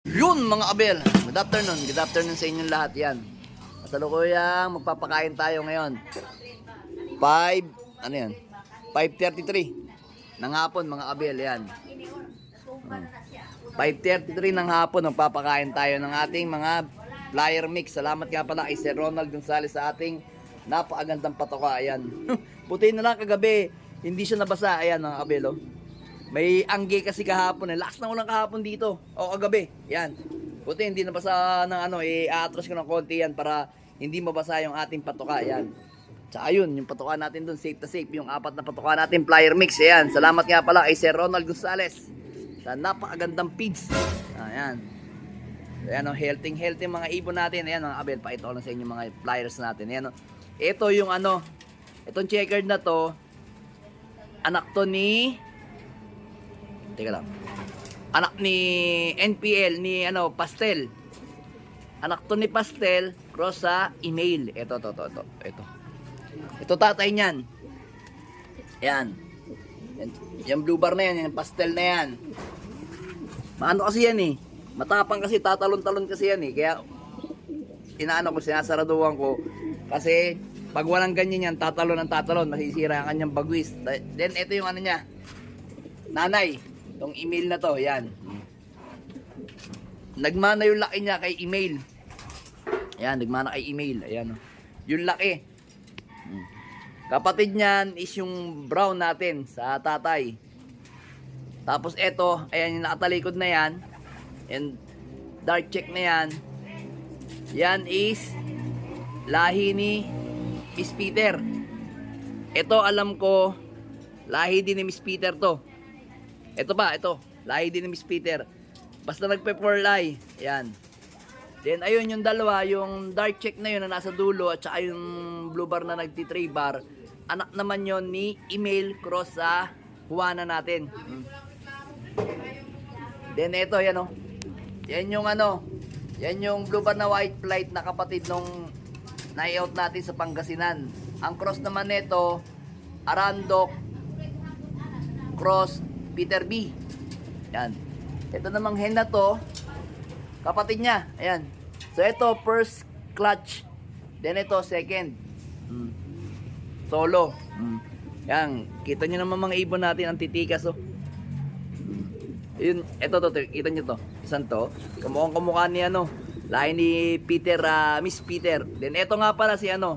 Yun mga abel, good afternoon sa inyong lahat yan. Kasalukuyang magpapakain tayo ngayon 5, ano yan, 5:33 ng hapon mga abel yan. 5:33 ng hapon magpapakain tayo ng ating mga flyer mix. Salamat nga pala kay Sir Ronald Gonzales sa ating napakagandang patoka. Ayan. Puti na lang kagabi, hindi siya nabasa. Ayan mga abel oh. May angge kasi kahapon, lakas na ulang kahapon dito o kagabi. Yan. Buti hindi nabasa ng ano, i-atras ko ng konti yan para hindi mabasa yung ating patoka. Yan. Tsaka yun, yung patoka natin dun, safe na safe. Yung 4 na patoka natin, flyer mix. Yan. Salamat nga pala kay Sir Ronald Gonzales sa napakagandang feeds. Ayan. Ayan o, healthy mga ibon natin. Ayan mga abel, pakita ko lang sa inyo mga flyers natin. Ayan o. Ito yung ano, itong checkered na to, anak to ni... Teka lang. Anak ni NPL ni ano, Pastel. Anak to ni Pastel cross sa email. Ito. Ito tatay niyan. Yan. Yung blue bar na yan, yung Pastel na yan. Maano kasi yan eh. Matapang kasi, tatalon-talon kasi yan eh. Kaya inaano ko, sinasaraduhan ko. Kasi pag walang ganyan yan, tatalon ng tatalon, masisira ang kanyang bagwis. Then ito yung ano niya. Nanay. Itong email na to, yan. Nagmana yung laki niya kay email. Ayan, nagmana kay email. Ayan, yung laki. Kapatid niyan is yung brown natin sa tatay. Tapos ito, ayan yung nakatalikod na yan. And dark check na yan. Yan is lahi ni Miss Peter. Ito alam ko, lahi din ni Miss Peter to. Ito ba, ito. Lahi din ni Miss Peter. Basta nagpe-4-lie. Yan. Then, ayun yung dalawa. Yung dark check na yun na nasa dulo at saka yung blue bar na nagti-3 bar. Anak naman yon ni email cross sa Juana natin. Then, ito, yan o. Yan yung ano. Yan yung blue bar na white flight na kapatid nung na-out natin sa Pangasinan. Ang cross naman nito, Arandok cross Peter B. Yan. Ito namang hen na to, kapatid niya. Ayan. So, ito, first clutch. Then, ito, second. Solo. Yan. Kita nyo naman mga ibon natin, ang titikas, oh. Yun, ito, kita nyo to. Isang to. Kamukhang kamukha ni, ano, lahi ni Peter, Miss Peter. Then, ito nga pala si, ano,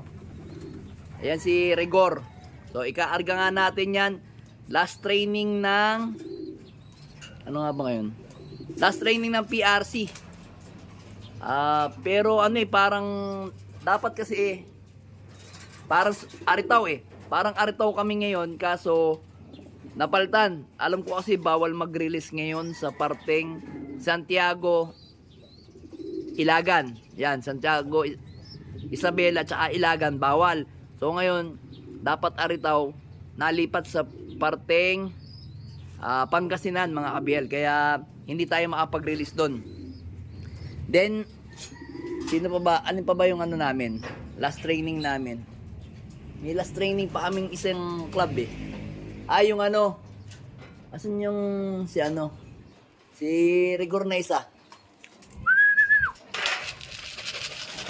ayan, si Rigor. So, ikaarga nga natin yan. Last training ng ano nga ba ngayon? Last training ng PRC. Pero ano eh, parang dapat kasi parang aritaw eh. Parang aritaw kami ngayon kaso napaltan. Alam ko kasi bawal mag-release ngayon sa parteng Santiago Ilagan. Yan, Santiago Isabela at Ilagan bawal. So ngayon dapat aritaw nalipat sa parteng Pangasinan mga kabiel, kaya hindi tayo makapag-release doon. Then sino pa ba, ano pa ba yung ano namin, last training namin? May last training pa kaming isang club eh. Yung ano, asan yung si ano, si Rigor na isa.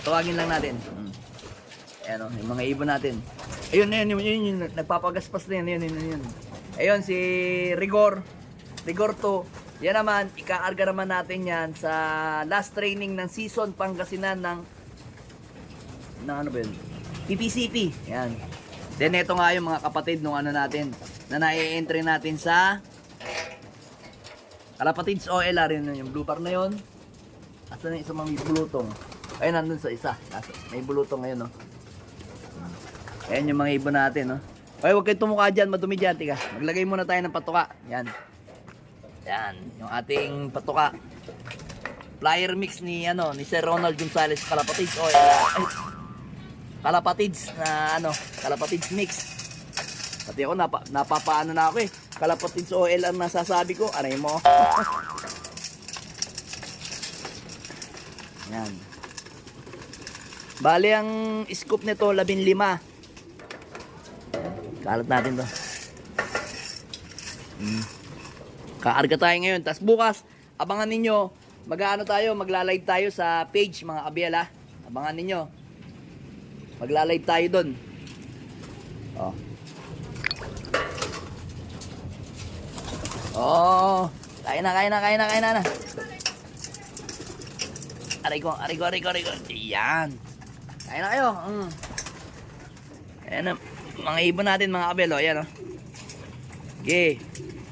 Tawagin lang natin. Ayan o, yung mga ibon natin. Ayun, yun, nagpapagaspas na yun. Ayun, si Rigor 2. Yan naman, ikaarga naman natin yan sa last training ng season Pangasinan ng ano ba yun? PPCP. Yan. Then, ito nga yung mga kapatid nung ano natin, na na-entry natin sa Kalapatids OLR. Yun, yung blue bar na yun. Asa na yung isa may bulutong. Ayun, nandun sa isa. May bulutong ngayon, no? Ayan yung mga ibon natin, no? Okay, huwag kayo tumukha dyan, madumi dyan, tika. Maglagay muna tayo ng patuka. Yan. Yan, yung ating patuka. Flyer mix ni, ano, ni Sir Ronald Gonzales Kalapatids. Kalapatids na, ano, Kalapatids mix. Pati ako, napapaano na ako eh. Kalapatids OL ang nasasabi ko. Aray mo. Yan. Bali, ang scoop nito, 15. Kalat natin to. Kaarga tayo ngayon. Tapos bukas, abangan ninyo mag-aano tayo, magla-live tayo sa page mga Abel ha. Abangan ninyo. Magla-live tayo doon. Oh. Oh, kain na. Aray ko. Yan. Kain na kayo. Ayan na, mga ibon natin mga Abel, oh, ayan oh. Okay.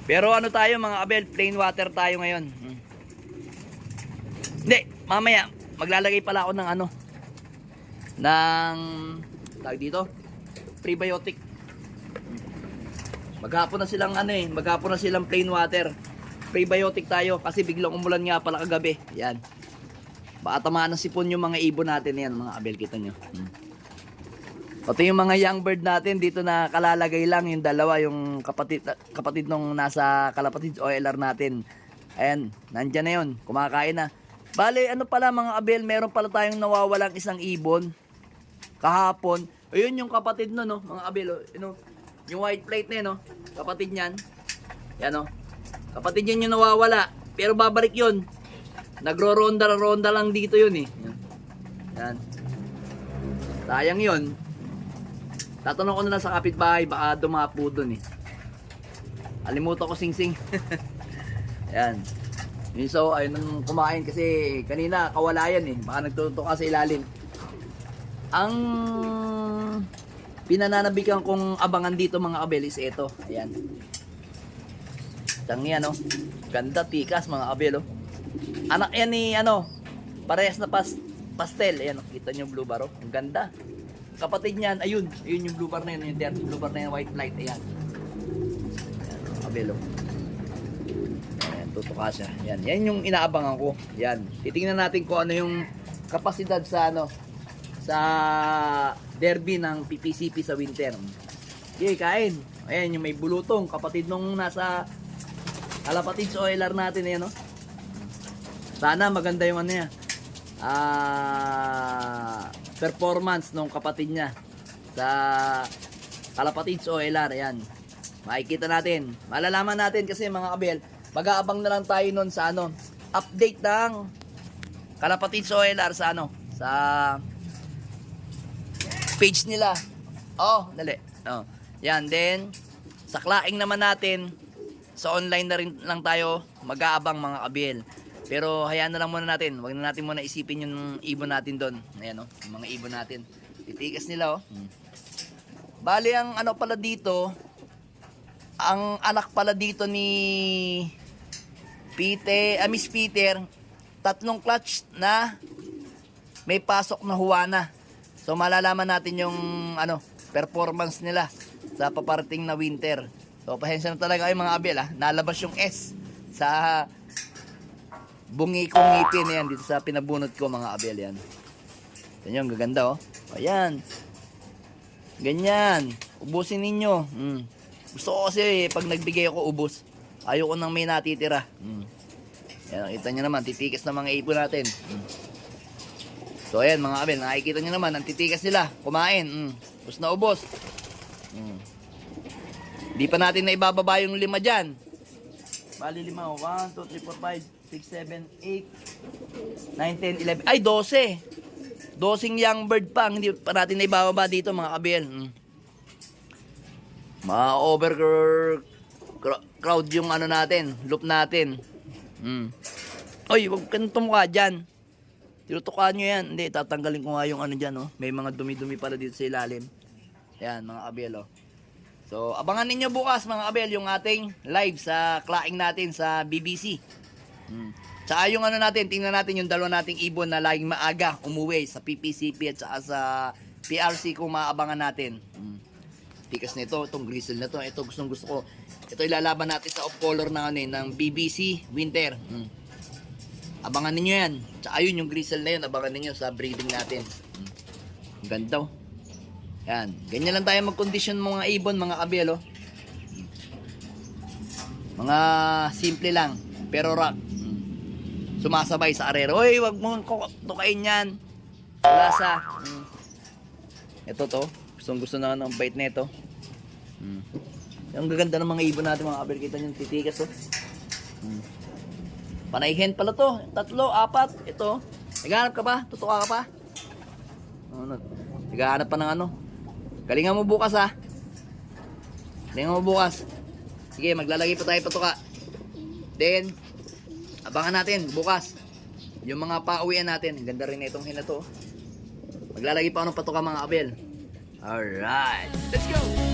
Pero ano tayo mga Abel, plain water tayo ngayon. Hindi, mamaya maglalagay pala ako ng ano, ng tawag dito, prebiotic. Maghapon na silang plain water. Prebiotic tayo kasi biglang umulan nga pala kagabi. Yan. Baka tamaan ng sipon yung mga ibon natin yan, mga Abel, kita nyo. Pati yung mga young bird natin dito na kalalagay lang yung dalawa, yung kapatid nung nasa Kalapatids OLR natin. Ayan, nandyan na yun, kumakain na. Bale, ano pala mga Abel, meron pala tayong nawawalang isang ibon kahapon. Ayun yung kapatid no, mga Abel, yung white plate na yun, kapatid niyan. Yan kapatid niyan yung nawawala, pero babalik yun. Nagro-ronda lang dito yun eh. Yan. Sayang yun. Tatanong ko na lang sa kapitbahay, baka dumapo dun eh. Alimutan ko sing-sing. Ayan. So, ayun nang kumain kasi kanina kawala yan eh. Baka nagtutok ka sa ilalim. Ang pinananabikan kong abangan dito mga Abel is ito. Ayan. Tangi ganda tikas mga Abel Anak yan ni parehas na pastel. Ayan, kita nyo blue bar Ang ganda. Kapatid niyan, ayun yung blue bar na yun, yung dirty blue bar na yun, white light, ayan. Ayan, Abel Ayan, tutuka siya. Yan yung inaabangan ko. Yan. Titingnan natin kung ano yung kapasidad sa sa derby ng PPCP sa winter. Okay, kain. Ayan, yung may bulutong, kapatid nung nasa Kalapatids OLR natin, ayan Sana maganda yung niya. Performance nung kapatid niya sa Kalapatids OLR. Ayan, makikita natin, malalaman natin kasi mga Abel, mag-aabang na lang tayo nun sa update ng Kalapatids OLR sa sa page nila. Dali. Yan, then sa klaing naman natin sa online na rin lang tayo mag-aabang mga Abel. Pero hayaan na lang muna natin. Huwag na natin muna isipin yung ibon natin doon. Ayan yung mga ibon natin. Titikas nila Bali ang pala dito, ang anak pala dito ni Miss Peter, 3 clutch na may pasok na Juana. So malalaman natin yung performance nila sa paparating na winter. So pasensya na talaga kayo mga Abel nalabas yung S sa bungi kong ngipin yan dito sa pinabunot ko mga Abel yan. Yan yung gaganda Ayan. Ganyan. Ubusin ninyo. Gusto ko kasi pag nagbigay ako ubos. Ayoko nang may natitira. Yan, kita nyo naman, titikas na mga ibon natin. So ayan mga Abel, nakikita nyo naman, ang titikas nila. Kumain. Ubos na ubos. Di pa natin na ibababa yung 5 dyan. Bali 5. 1, 2, 3, 4, 5. 6, 7, 8, 9, 10, 11. Ay, 12. 12 young bird pa. Hindi pa natin na ibababa dito mga Abel. Ma-over crowd yung natin. Loop natin. Oy, wag ka nang tumukha dyan. Tinutukan nyo yan. Hindi, tatanggalin ko nga yung dyan. May mga dumi-dumi pala dito sa ilalim. Yan, mga Abel. So, abangan ninyo bukas mga Abel yung ating live sa klaing natin sa BBC. Tsaka yung natin, tingnan natin yung dalawa nating ibon na laging maaga umuwi sa PPCP at saka sa PRC kung maabangan natin. Tikas nito, itong grizzle na to. Ito gusto ko. Ito ilalaban natin sa off-color ng BBC Winter. Abangan ninyo yan. Tsaka yun yung grizzle na yun, abangan ninyo sa breeding natin. Ang ganda Yan. Ganyan lang tayo mag-condition mga ibon, mga Abel Mga simple lang, pero rock. Sumasabay sa arero. Oy, wag mo tukain yan. Lasa. Ito to. Gusto na ng bite nito. Yung gaganda ng mga ibon natin mga Abel. Kita nyo, titikas Panay hen pala to. 3, 4. Ito. Naghahanap ka pa? Tutuka ka pa? Ano? Naghahanap pa ng ano? Galingan mo bukas ha. Galingan mo bukas. Sige, maglalagay pa tayo patuka. Then, abangan natin bukas. Yung mga pauwian natin. Ang ganda rin na itong hen na to. Maglalagay pa ako ng patuka mga kabel. Alright. Let's go!